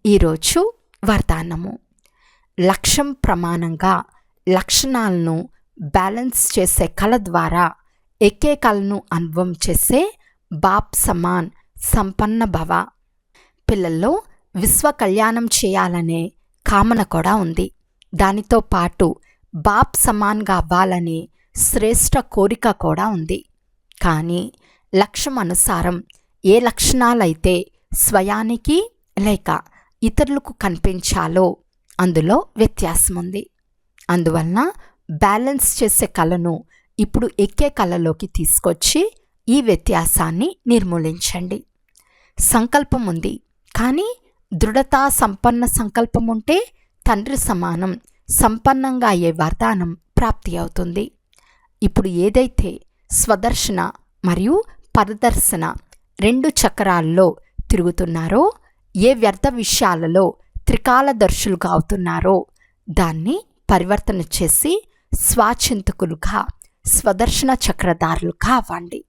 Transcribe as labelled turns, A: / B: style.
A: ఈరోజు వరదానము. లక్ష్యం ప్రమాణంగా లక్షణాలను బ్యాలెన్స్ చేసే కళ ద్వారా ఎక్కే కళను అనుభవం చేసే బాప్ సమాన్ సంపన్న భవ. పిల్లల్లో విశ్వ కళ్యాణం చేయాలనే కామన కూడా ఉంది. దానితో పాటు బాప్ సమాన్గా అవ్వాలనే శ్రేష్ట కోరిక కూడా ఉంది. కానీ లక్ష్యం అనుసారం ఏ లక్షణాలైతే స్వయానికి లేక ఇతరులకు కనిపించాలో అందులో వ్యత్యాసం ఉంది. అందువలన బ్యాలెన్స్ చేసే కళను ఇప్పుడు ఎక్కే కళలోకి తీసుకొచ్చి ఈ వ్యత్యాసాన్ని నిర్మూలించండి. సంకల్పం ఉంది, కానీ దృఢతా సంపన్న సంకల్పం ఉంటే తండ్రి సమానం సంపన్నంగా అయ్యే వరదానం ప్రాప్తి అవుతుంది. ఇప్పుడు ఏదైతే స్వదర్శన మరియు పరదర్శన 2 చక్రాల్లో తిరుగుతున్నారో, ఏ వ్యర్థ విషయాలలో త్రికాలదర్శులుగా అవుతున్నారో దాన్ని పరివర్తన చేసి స్వాచింతకులుగా స్వదర్శన చక్రధారులుగా అవ్వండి.